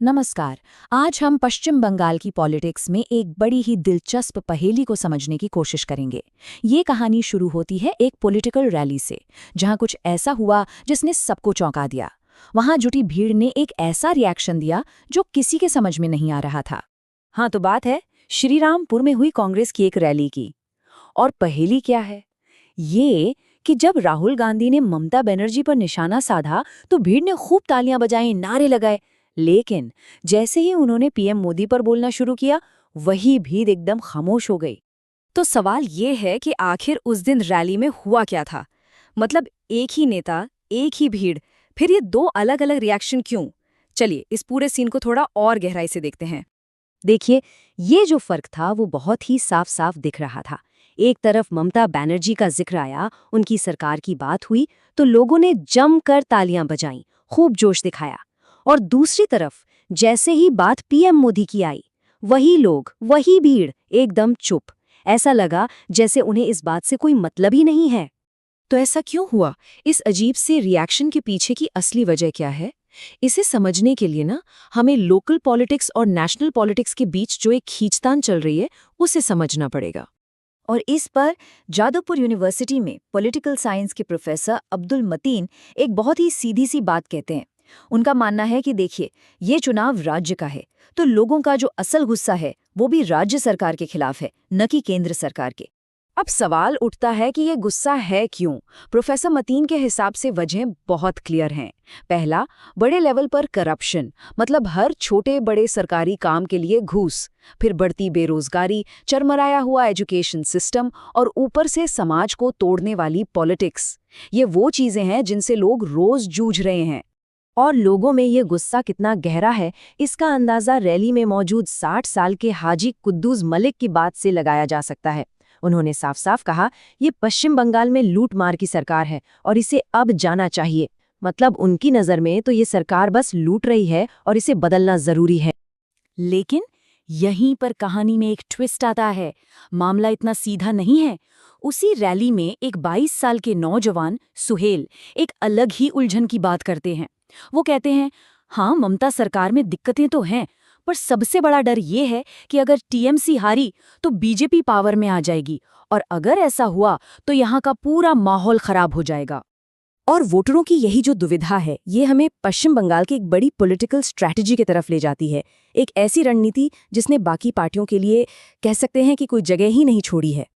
नमस्कार। आज हम पश्चिम बंगाल की पॉलिटिक्स में एक बड़ी ही दिलचस्प पहेली को समझने की कोशिश करेंगे। ये कहानी शुरू होती है एक पॉलिटिकल रैली से, जहां कुछ ऐसा हुआ जिसने सबको चौंका दिया। वहां जुटी भीड़ ने एक ऐसा रिएक्शन दिया जो किसी के समझ में नहीं आ रहा था। हाँ, तो बात है श्रीरामपुर में हुई कांग्रेस की एक रैली की। और पहेली क्या है? ये कि जब राहुल गांधी ने ममता बनर्जी पर निशाना साधा तो भीड़ ने खूब तालियां बजाई, नारे लगाए। लेकिन जैसे ही उन्होंने पीएम मोदी पर बोलना शुरू किया, वही भीड़ एकदम खामोश हो गई। तो सवाल ये है कि आखिर उस दिन रैली में हुआ क्या था? मतलब एक ही नेता, एक ही भीड़, फिर ये दो अलग अलग रिएक्शन क्यों? चलिए इस पूरे सीन को थोड़ा और गहराई से देखते हैं। देखिए, ये जो फर्क था वो बहुत ही साफ साफ दिख रहा था। एक तरफ ममता बनर्जी का जिक्र आया, उनकी सरकार की बात हुई तो लोगों ने जमकर तालियां बजाईं, खूब जोश दिखाया। और दूसरी तरफ जैसे ही बात पीएम मोदी की आई, वही लोग, वही भीड़ एकदम चुप। ऐसा लगा जैसे उन्हें इस बात से कोई मतलब ही नहीं है। तो ऐसा क्यों हुआ? इस अजीब से रिएक्शन के पीछे की असली वजह क्या है? इसे समझने के लिए हमें लोकल पॉलिटिक्स और नेशनल पॉलिटिक्स के बीच जो एक खींचतान चल रही है उसे समझना पड़ेगा। और इस पर जादवपुर यूनिवर्सिटी में पॉलिटिकल साइंस के प्रोफेसर अब्दुल मतीन एक बहुत ही सीधी सी बात कहते हैं। उनका मानना है कि देखिए, ये चुनाव राज्य का है, तो लोगों का जो असल गुस्सा है वो भी राज्य सरकार के खिलाफ है, न कि केंद्र सरकार के। अब सवाल उठता है कि ये गुस्सा है क्यों? प्रोफेसर मतीन के हिसाब से वजह बहुत क्लियर हैं। पहला, बड़े लेवल पर करप्शन, मतलब हर छोटे बड़े सरकारी काम के लिए घूस। फिर बढ़ती बेरोजगारी, चरमराया हुआ एजुकेशन सिस्टम और ऊपर से समाज को तोड़ने वाली पॉलिटिक्स। ये वो चीजें हैं जिनसे लोग रोज जूझ रहे हैं। और लोगों में ये गुस्सा कितना गहरा है, इसका अंदाजा रैली में मौजूद 60 साल के हाजी कुद्दूस मलिक की बात से लगाया जा सकता है। उन्होंने साफ साफ कहा, ये पश्चिम बंगाल में लूट मार की सरकार है और इसे अब जाना चाहिए। मतलब उनकी नज़र में तो ये सरकार बस लूट रही है और इसे बदलना जरूरी है। लेकिन यहीं पर कहानी में एक ट्विस्ट आता है। मामला इतना सीधा नहीं है। उसी रैली में एक 22 साल के नौजवान सुहेल एक अलग ही उलझन की बात करते हैं। वो कहते हैं, हाँ, ममता सरकार में दिक्कतें तो हैं, पर सबसे बड़ा डर ये है कि अगर टीएमसी हारी तो बीजेपी पावर में आ जाएगी, और अगर ऐसा हुआ तो यहाँ का पूरा माहौल खराब हो जाएगा। और वोटरों की यही जो दुविधा है, ये हमें पश्चिम बंगाल की एक बड़ी पॉलिटिकल स्ट्रैटेजी की तरफ ले जाती है। एक ऐसी रणनीति जिसने बाकी पार्टियों के लिए कह सकते हैं कि कोई जगह ही नहीं छोड़ी है।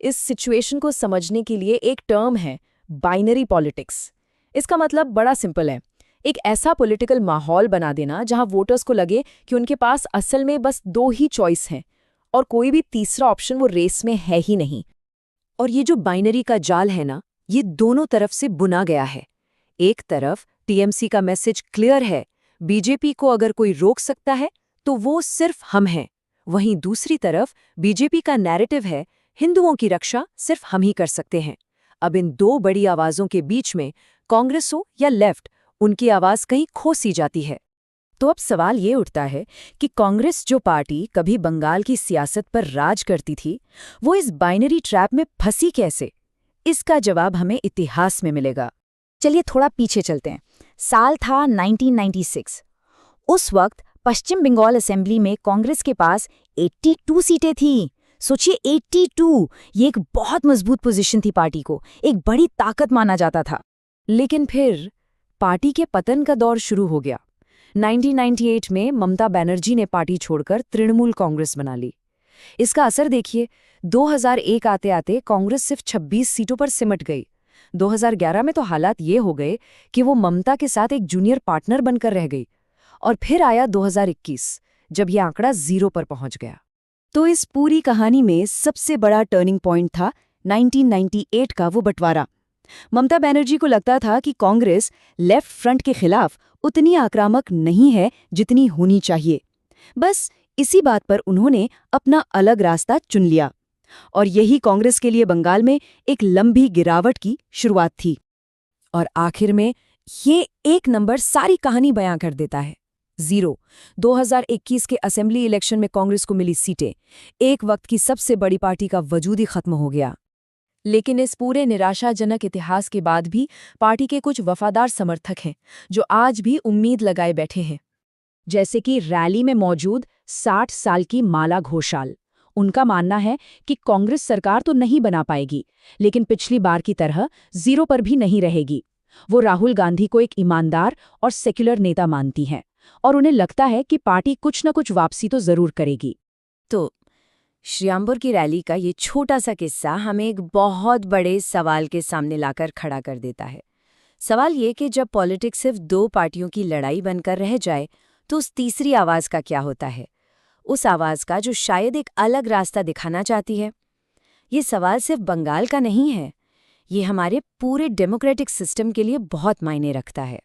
इस सिचुएशन को समझने के लिए एक टर्म है, बाइनरी पॉलिटिक्स। इसका मतलब बड़ा सिंपल है, एक ऐसा पॉलिटिकल माहौल बना देना जहां वोटर्स को लगे कि उनके पास असल में बस दो ही चॉइस हैं और कोई भी तीसरा ऑप्शन वो रेस में है ही नहीं। और ये जो बाइनरी का जाल है ये दोनों तरफ से बुना गया है। एक तरफ टीएमसी का मैसेज क्लियर है, बीजेपी को अगर कोई रोक सकता है तो वो सिर्फ हम हैं। वहीं दूसरी तरफ बीजेपी का नैरेटिव है, हिंदुओं की रक्षा सिर्फ हम ही कर सकते हैं। अब इन दो बड़ी आवाजों के बीच में कांग्रेस हो या लेफ्ट, उनकी आवाज कहीं खो सी जाती है। तो अब सवाल ये उठता है कि कांग्रेस जो पार्टी कभी बंगाल की सियासत पर राज करती थी, वो इस बाइनरी ट्रैप में फंसी कैसे? इसका जवाब हमें इतिहास में मिलेगा। चलिए थोड़ा पीछे चलते हैं। साल था 1996। उस वक्त पश्चिम बंगाल असेंबली में कांग्रेस के पास 82 सीटें थीं। सोचिए, 82! ये एक बहुत मजबूत पोजीशन थी पार्टी को, एक बड़ी ताकत माना जाता था। लेकिन फिर पार्टी के पतन का दौर शुरू हो गया। 1998 में ममता बनर्जी ने पार्टी छोड़कर तृणमूल कांग्रेस बना ली। इसका असर देखिए, 2001 आते आते कांग्रेस सिर्फ 26 सीटों पर सिमट गई। 2011 में तो हालात ये हो गए कि वो ममता के साथ एक जूनियर पार्टनर बनकर रह गई। और फिर आया 2021, जब ये आंकड़ा 0 पर पहुंच गया। तो इस पूरी कहानी में सबसे बड़ा टर्निंग पॉइंट था 1998 का वो बंटवारा। ममता बनर्जी को लगता था कि कांग्रेस लेफ्ट फ्रंट के खिलाफ उतनी आक्रामक नहीं है जितनी होनी चाहिए। बस इसी बात पर उन्होंने अपना अलग रास्ता चुन लिया। और यही कांग्रेस के लिए बंगाल में एक लंबी गिरावट की शुरुआत थी। और आखिर में ये एक नंबर सारी कहानी बयां कर देता है, 0। 2021 के असेंबली इलेक्शन में कांग्रेस को मिली सीटें। एक वक्त की सबसे बड़ी पार्टी का वजूद ही खत्म हो गया। लेकिन इस पूरे निराशाजनक इतिहास के बाद भी पार्टी के कुछ वफादार समर्थक हैं जो आज भी उम्मीद लगाए बैठे हैं। जैसे कि रैली में मौजूद 60 साल की माला घोषाल। उनका मानना है कि कांग्रेस सरकार तो नहीं बना पाएगी, लेकिन पिछली बार की तरह 0 पर भी नहीं रहेगी। वो राहुल गांधी को एक ईमानदार और सेक्युलर नेता मानती हैं और उन्हें लगता है कि पार्टी कुछ न कुछ वापसी तो जरूर करेगी। तो श्रीरामपुर की रैली का ये छोटा सा किस्सा हमें एक बहुत बड़े सवाल के सामने लाकर खड़ा कर देता है। सवाल ये कि जब पॉलिटिक्स सिर्फ 2 पार्टियों की लड़ाई बनकर रह जाए तो उस तीसरी आवाज का क्या होता है, उस आवाज का जो शायद एक अलग रास्ता दिखाना चाहती है। ये सवाल सिर्फ बंगाल का नहीं है, ये हमारे पूरे डेमोक्रेटिक सिस्टम के लिए बहुत मायने रखता है।